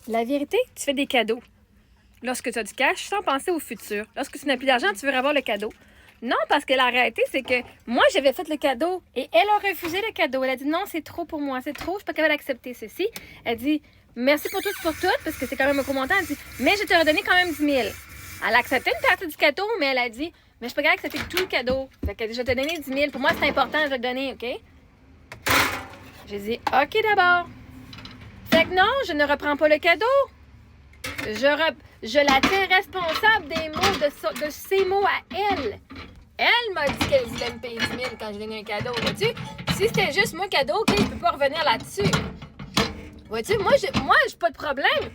La vérité, tu fais des cadeaux. Lorsque tu as du cash, sans penser au futur. Lorsque tu n'as plus d'argent, tu veux avoir le cadeau. Non, parce que la réalité, c'est que moi, j'avais fait le cadeau et elle a refusé le cadeau. Elle a dit non, c'est trop pour moi, c'est trop, je suis pas capable d'accepter ceci. Elle dit merci pour tout, parce que c'est quand même un gros montant. Elle dit mais je t'ai redonné quand même 10 000. Elle a accepté une partie du cadeau, mais elle a dit mais je suis pas capable d'accepter tout le cadeau. Fait que je vais te donner 10 000. Pour moi, c'est important, je vais te donner, OK? J'ai dit OK d'abord. Fait que non, je ne reprends pas le cadeau. Je la tiens responsable des mots, de ses mots à elle. Elle m'a dit qu'elle voulait me payer 10 000 quand j'ai donné un cadeau. Vois-tu? Si c'était juste mon cadeau, OK, je peux pas revenir là-dessus. Vois-tu? Moi, j'ai pas de problème.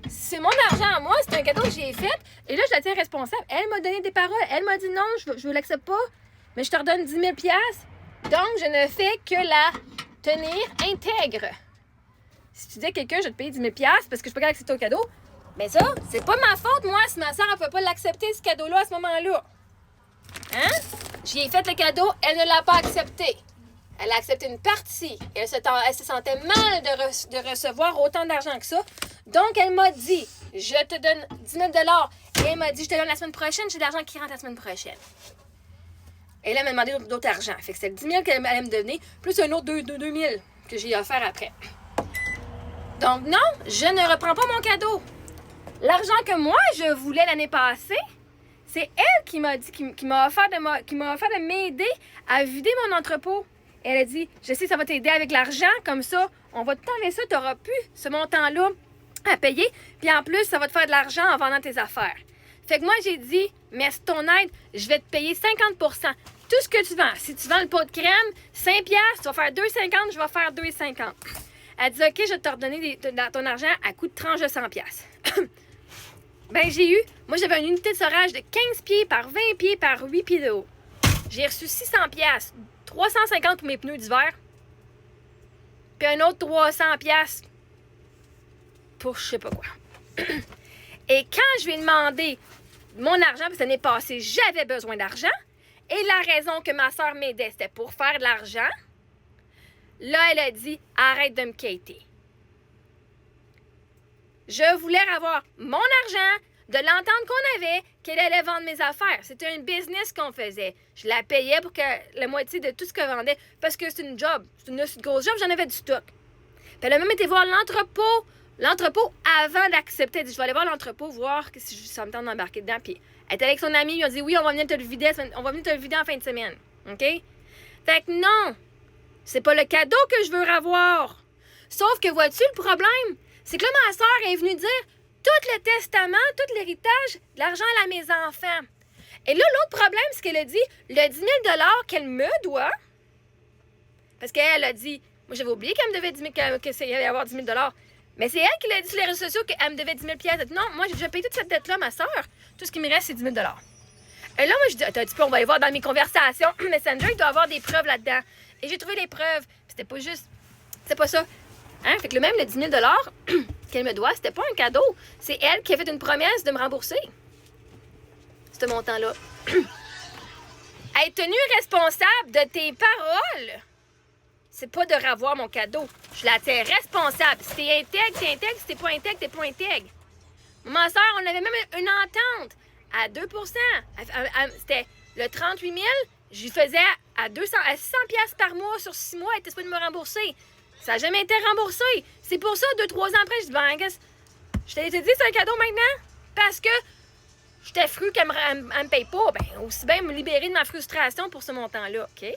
C'est mon argent à moi, c'est un cadeau que j'ai fait. Et là, je la tiens responsable. Elle m'a donné des paroles. Elle m'a dit non, je l'accepte pas. Mais je te redonne 10 000 $. Donc, je ne fais que la tenir intègre. Si tu dis à quelqu'un, je vais te payer 10 000 $ parce que je peux pas accepter ton cadeau, mais ça, c'est pas ma faute, moi, si ma soeur, elle peut pas l'accepter, ce cadeau-là, à ce moment-là. Hein? J'y ai fait le cadeau, elle ne l'a pas accepté. Elle a accepté une partie. Elle se sentait mal de recevoir autant d'argent que ça. Donc, elle m'a dit, je te donne 10 000 $. Et elle m'a dit, je te donne la semaine prochaine, j'ai de l'argent qui rentre la semaine prochaine. Et là, elle m'a demandé d'autres argent. Fait que c'était 10 000 qu'elle allait me donner, plus un autre 2 000 que j'ai offert après. Donc non, je ne reprends pas mon cadeau. L'argent que moi, je voulais l'année passée, c'est elle qui m'a dit, qui m'a offert de m'aider à vider mon entrepôt. Et elle a dit, je sais, ça va t'aider avec l'argent, comme ça, on va t'enlever ça, tu n'auras plus ce montant-là à payer. Puis en plus, ça va te faire de l'argent en vendant tes affaires. Fait que moi, j'ai dit, merci de ton aide, je vais te payer 50 %. Tout ce que tu vends. Si tu vends le pot de crème, 5 $, tu vas faire 2,50, je vais faire 2,50. Elle dit, OK, je vais te redonner ton argent à coût de tranche de 100 $. Ben, moi, j'avais une unité de serrage de 15 pieds par 20 pieds par 8 pieds de haut. J'ai reçu 600 $, 350 pour mes pneus d'hiver, puis un autre 300 $ pour je sais pas quoi. Et quand je lui ai demandé mon argent, parce que l'année passée, j'avais besoin d'argent, et la raison que ma soeur m'aidait, c'était pour faire de l'argent, là, elle a dit, arrête de me quitter. Je voulais avoir mon argent, de l'entente qu'on avait, qu'elle allait vendre mes affaires. C'était un business qu'on faisait. Je la payais pour que la moitié de tout ce qu'elle vendait, parce que c'est une job. C'est une grosse job, j'en avais du stock. Puis elle a même été voir l'entrepôt avant d'accepter. Elle dit, je vais aller voir l'entrepôt, voir si ça me tente d'embarquer dedans. Puis elle était avec son ami, ils ont dit, oui, on va venir te le vider en fin de semaine. OK? Fait que non, c'est pas le cadeau que je veux avoir. Sauf que, vois-tu, le problème, c'est que là, ma soeur est venue dire tout le testament, tout l'héritage, de l'argent à mes enfants. Et là, l'autre problème, c'est qu'elle a dit le 10 000 $ qu'elle me doit, parce qu'elle a dit, moi, j'avais oublié qu'elle me devait 10 000, qu'il allait y avoir 10 000 $. Mais c'est elle qui l'a dit sur les réseaux sociaux qu'elle me devait 10 000 $. Elle a dit, non, moi, je paye toute cette dette-là, ma soeur. Tout ce qui me reste, c'est 10 000 $. Et là, moi, je dis, attends un petit peu, on va aller voir dans mes conversations. Messenger, il doit avoir des preuves là-dedans. Et j'ai trouvé les preuves. Puis c'était pas juste, c'est pas ça. Hein? Fait que même le 10 000 $ qu'elle me doit, c'était pas un cadeau. C'est elle qui a fait une promesse de me rembourser. Ce montant-là. Être tenu responsable de tes paroles, c'est pas de revoir mon cadeau. Je la tiens responsable. Si t'es intègre, t'es intègre. Si t'es pas intègre, t'es pas intègre. Ma soeur, on avait même une entente à 2 %. C'était le 38 000, je lui faisais à 600 $ par mois sur 6 mois, elle était supposée de me rembourser. Ça n'a jamais été remboursé. C'est pour ça, 2-3 ans après, je dis, ben, je t'ai dit, c'est un cadeau maintenant. Parce que j'étais fru qu'elle me paye pas. Ben, aussi bien me libérer de ma frustration pour ce montant-là, OK?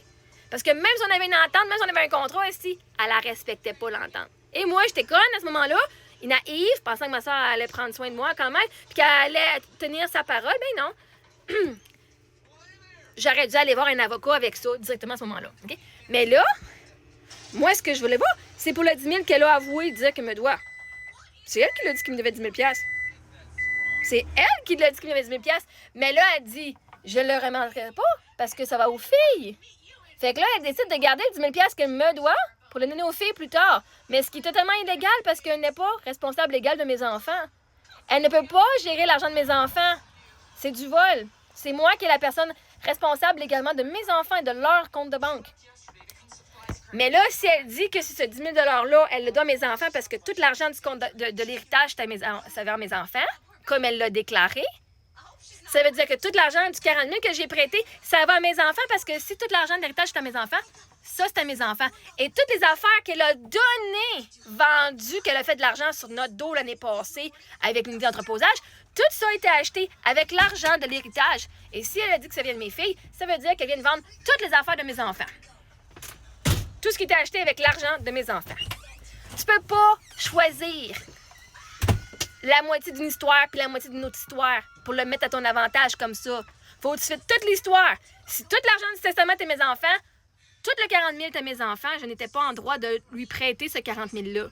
Parce que même si on avait une entente, même si on avait un contrat ici, elle la respectait pas, l'entente. Et moi, j'étais conne à ce moment-là, naïve, pensant que ma soeur allait prendre soin de moi quand même, puis qu'elle allait tenir sa parole. Ben non. J'aurais dû aller voir un avocat avec ça directement à ce moment-là, OK? Mais là, moi, ce que je voulais voir, c'est pour le 10 000 qu'elle a avoué dire qu'elle me doit. C'est elle qui l'a dit qu'elle me devait 10 000 $. C'est elle qui l'a dit qu'elle me devait 10 000 $. Mais là, elle dit, je ne le remettrai pas parce que ça va aux filles. Fait que là, elle décide de garder le 10 000 $ qu'elle me doit pour le donner aux filles plus tard. Mais ce qui est totalement illégal parce qu'elle n'est pas responsable légale de mes enfants. Elle ne peut pas gérer l'argent de mes enfants. C'est du vol. C'est moi qui est la personne responsable légalement de mes enfants et de leur compte de banque. Mais là, si elle dit que ce 10 000 $-là, elle le doit à mes enfants parce que tout l'argent du compte de l'héritage, ça vers mes enfants, comme elle l'a déclaré, ça veut dire que tout l'argent du 40 000 que j'ai prêté, ça va à mes enfants parce que si tout l'argent de l'héritage est à mes enfants, ça, c'est à mes enfants. Et toutes les affaires qu'elle a données, vendues, qu'elle a fait de l'argent sur notre dos l'année passée avec l'unité d'entreposage, tout ça a été acheté avec l'argent de l'héritage. Et si elle a dit que ça vient de mes filles, ça veut dire qu'elle vient de vendre toutes les affaires de mes enfants. Tout ce qui était acheté avec l'argent de mes enfants. Tu peux pas choisir la moitié d'une histoire puis la moitié d'une autre histoire pour le mettre à ton avantage comme ça. Faut que tu fasses toute l'histoire. Si tout l'argent du testament est mes enfants, tout le 40 000 est à mes enfants, je n'étais pas en droit de lui prêter ce 40 000-là.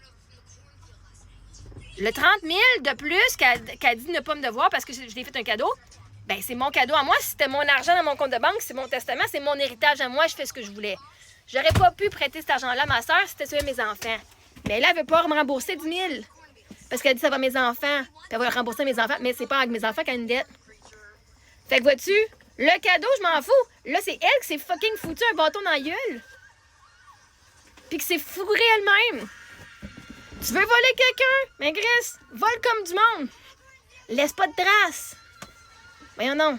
Le 30 000 de plus qu'elle dit ne pas me devoir parce que je lui ai fait un cadeau, ben c'est mon cadeau à moi. Si c'était mon argent dans mon compte de banque, c'est mon testament, c'est mon héritage à moi, je fais ce que je voulais. J'aurais pas pu prêter cet argent-là à ma soeur si c'était celui de mes enfants. Mais là, elle veut pas me rembourser 10 000 parce qu'elle dit ça va à mes enfants. Puis elle va rembourser mes enfants, mais c'est pas avec mes enfants qu'elle a une dette. Fait que vois-tu, le cadeau, je m'en fous. Là, c'est elle qui s'est fucking foutu un bâton dans la gueule. Puis que c'est fourré elle-même. Tu veux voler quelqu'un? Mais Chris, vole comme du monde. Laisse pas de traces. Voyons non.